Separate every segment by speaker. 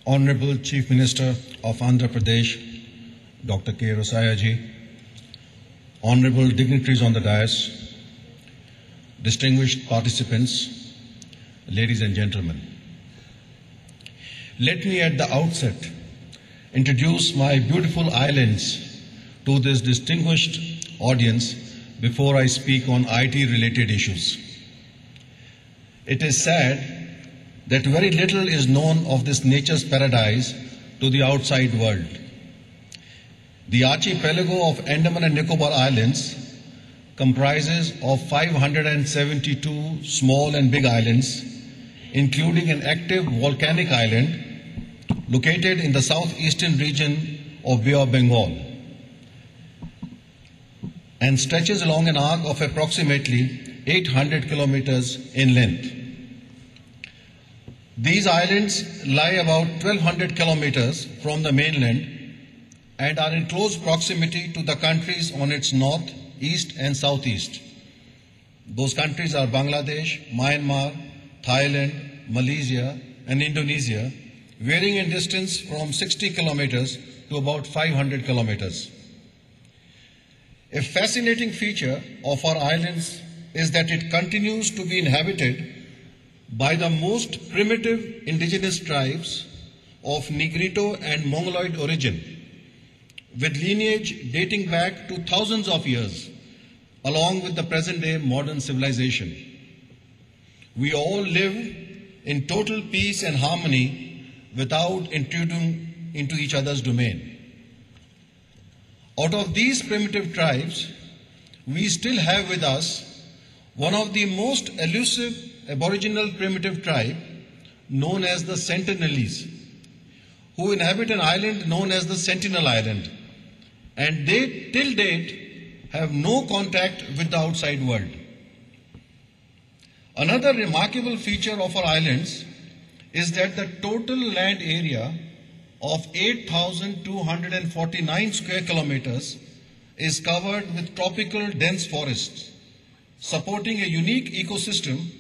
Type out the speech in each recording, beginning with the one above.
Speaker 1: Honorable Chief Minister of Andhra Pradesh, Dr. K. Rosaya ji, Honorable dignitaries on the dais, distinguished participants, ladies and gentlemen. Let me at the outset introduce my beautiful islands to this distinguished audience before I speak on IT-related issues. It is sad that very little is known of this nature's paradise to the outside world. The archipelago of Andaman and Nicobar Islands comprises of 572 small and big islands, including an active volcanic island located in the southeastern region of Bay of Bengal and stretches along an arc of approximately 800 kilometers in length. These islands lie about 1,200 kilometers from the mainland and are in close proximity to the countries on its north, east and southeast. Those countries are Bangladesh, Myanmar, Thailand, Malaysia and Indonesia, varying in distance from 60 kilometers to about 500 kilometers. A fascinating feature of our islands is that it continues to be inhabited by the most primitive indigenous tribes of Negrito and Mongoloid origin, with lineage dating back to thousands of years, along with the present-day modern civilization. We all live in total peace and harmony without intruding into each other's domain. Out of these primitive tribes, we still have with us one of the most elusive aboriginal primitive tribe known as the Sentinelese, who inhabit an island known as the Sentinel Island, and they till date have no contact with the outside world. Another remarkable feature of our islands is that the total land area of 8,249 square kilometers is covered with tropical dense forests, supporting a unique ecosystem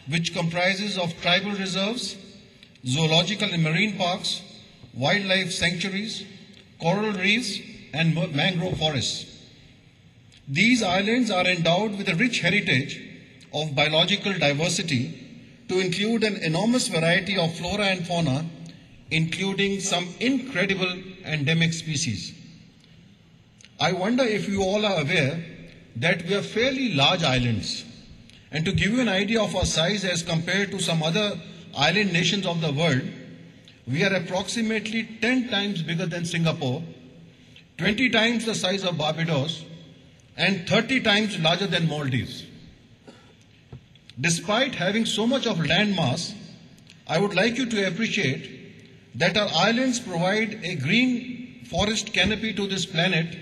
Speaker 1: which comprises of tribal reserves, zoological and marine parks, wildlife sanctuaries, coral reefs, and mangrove forests. These islands are endowed with a rich heritage of biological diversity to include an enormous variety of flora and fauna, including some incredible endemic species. I wonder if you all are aware that we are fairly large islands. And to give you an idea of our size as compared to some other island nations of the world, we are approximately 10 times bigger than Singapore, 20 times the size of Barbados, and 30 times larger than Maldives. Despite having so much of land mass, I would like you to appreciate that our islands provide a green forest canopy to this planet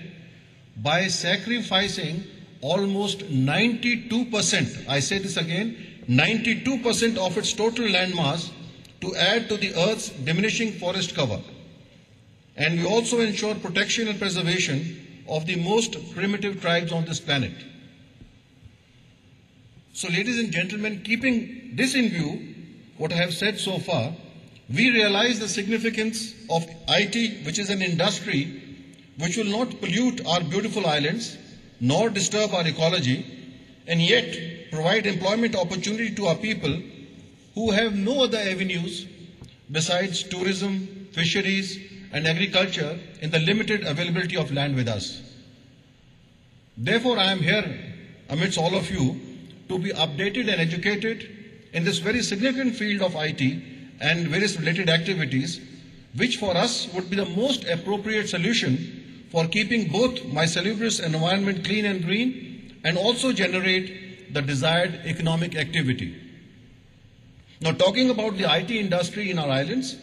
Speaker 1: by sacrificing almost 92%, I say this again, 92% of its total land mass to add to the Earth's diminishing forest cover. And we also ensure protection and preservation of the most primitive tribes on this planet. So ladies and gentlemen, keeping this in view, what I have said so far, we realize the significance of IT, which is an industry which will not pollute our beautiful islands, nor disturb our ecology, and yet provide employment opportunity to our people who have no other avenues besides tourism, fisheries, and agriculture in the limited availability of land with us. Therefore, I am here amidst all of you to be updated and educated in this very significant field of IT and various related activities, which for us would be the most appropriate solution for keeping both my salubrious environment clean and green and also generate the desired economic activity. Now, talking about the IT industry in our islands,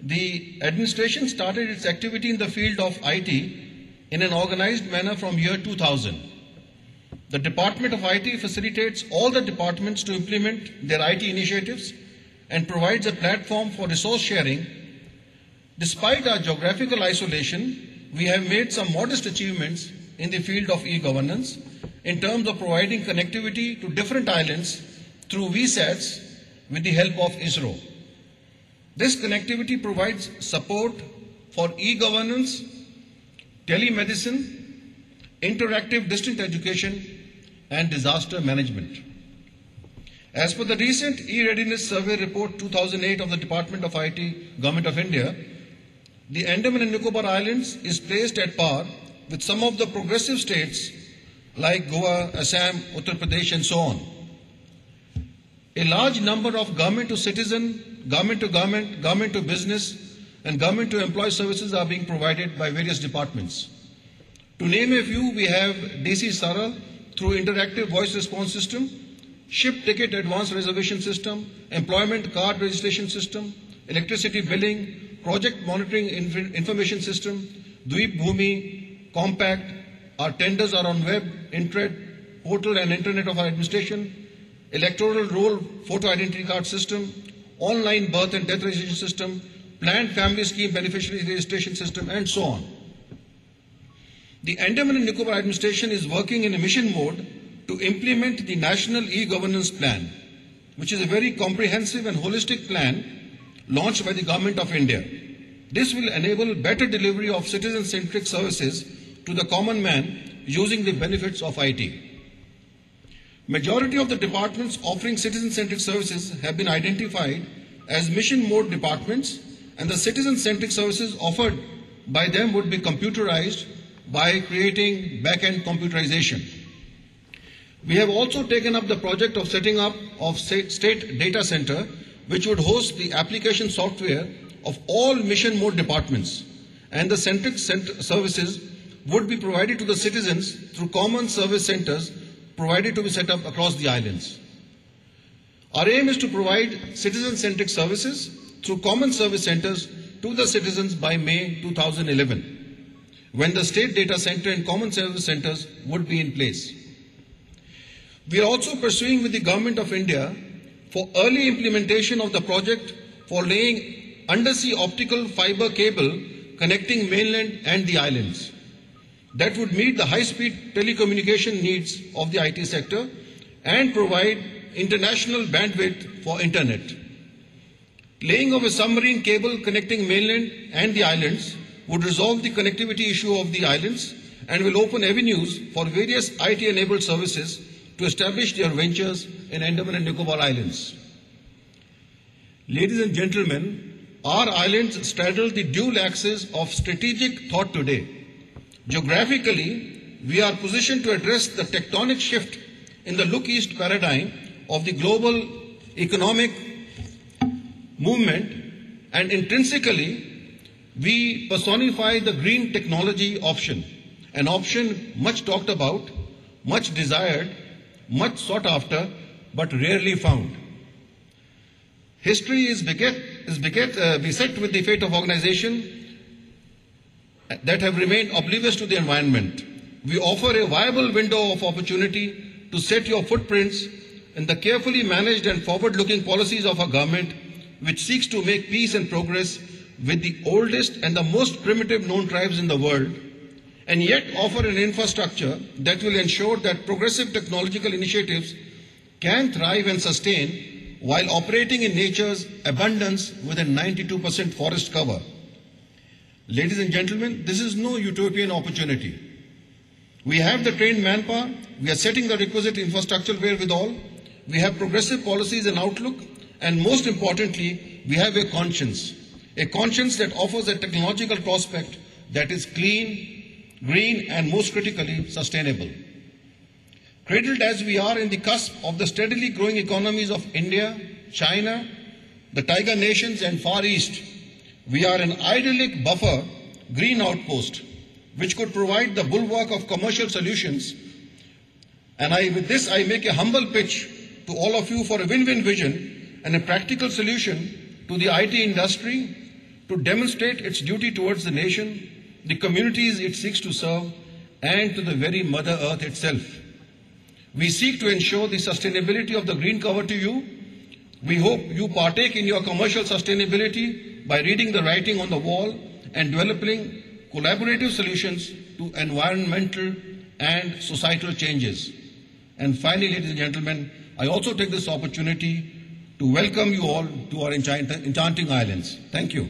Speaker 1: the administration started its activity in the field of IT in an organized manner from year 2000. The Department of IT facilitates all the departments to implement their IT initiatives and provides a platform for resource sharing. Despite our geographical isolation, we have made some modest achievements in the field of e-governance in terms of providing connectivity to different islands through VSATs with the help of ISRO. This connectivity provides support for e-governance, telemedicine, interactive distant education, and disaster management. As per the recent e-readiness survey report 2008 of the Department of IT, Government of India, the Andaman and Nicobar Islands is placed at par with some of the progressive states like Goa, Assam, Uttar Pradesh, and so on. A large number of government to citizen, government to government, government to business, and government to employee services are being provided by various departments. To name a few, we have DC Saral through interactive voice response system, ship ticket advance reservation system, employment card registration system, electricity billing, project monitoring information system, Dweep Bhumi, Compact. Our tenders are on web, Intred, portal and internet of our administration, electoral roll photo identity card system, online birth and death registration system, planned family scheme beneficiary registration system, and so on. The Andaman and Nicobar administration is working in a mission mode to implement the National E-Governance Plan, which is a very comprehensive and holistic plan launched by the Government of India. This will enable better delivery of citizen-centric services to the common man using the benefits of IT. Majority of the departments offering citizen-centric services have been identified as mission mode departments, and the citizen-centric services offered by them would be computerized by creating back-end computerization. We have also taken up the project of setting up of state data center, which would host the application software of all mission mode departments, and the centric services would be provided to the citizens through common service centers provided to be set up across the islands. Our aim is to provide citizen-centric services through common service centers to the citizens by May 2011, when the state data center and common service centers would be in place. We are also pursuing with the Government of India for early implementation of the project for laying undersea optical fiber cable connecting mainland and the islands. That would meet the high-speed telecommunication needs of the IT sector and provide international bandwidth for internet. Laying of a submarine cable connecting mainland and the islands would resolve the connectivity issue of the islands and will open avenues for various IT-enabled services to establish their ventures in Andaman and Nicobar Islands. Ladies and gentlemen, our islands straddle the dual axis of strategic thought today. Geographically, we are positioned to address the tectonic shift in the Look East paradigm of the global economic movement, and intrinsically, we personify the green technology option, an option much talked about, much desired, much sought after, but rarely found. History is beset with the fate of organizations that have remained oblivious to the environment. We offer a viable window of opportunity to set your footprints in the carefully managed and forward-looking policies of our government, which seeks to make peace and progress with the oldest and the most primitive known tribes in the world, and yet offer an infrastructure that will ensure that progressive technological initiatives can thrive and sustain while operating in nature's abundance with a 92% forest cover. Ladies and gentlemen, this is no utopian opportunity. We have the trained manpower, we are setting the requisite infrastructural wherewithal, we have progressive policies and outlook, and most importantly, we have a conscience that offers a technological prospect that is clean, green, and most critically, sustainable. Cradled as we are in the cusp of the steadily growing economies of India, China, the Tiger nations, and Far East, we are an idyllic buffer green outpost which could provide the bulwark of commercial solutions. And with this, I make a humble pitch to all of you for a win-win vision and a practical solution to the IT industry to demonstrate its duty towards the nation, the communities it seeks to serve, and to the very Mother Earth itself. We seek to ensure the sustainability of the green cover to you. We hope you partake in your commercial sustainability by reading the writing on the wall and developing collaborative solutions to environmental and societal changes. And finally, ladies and gentlemen, I also take this opportunity to welcome you all to our enchanting islands. Thank you.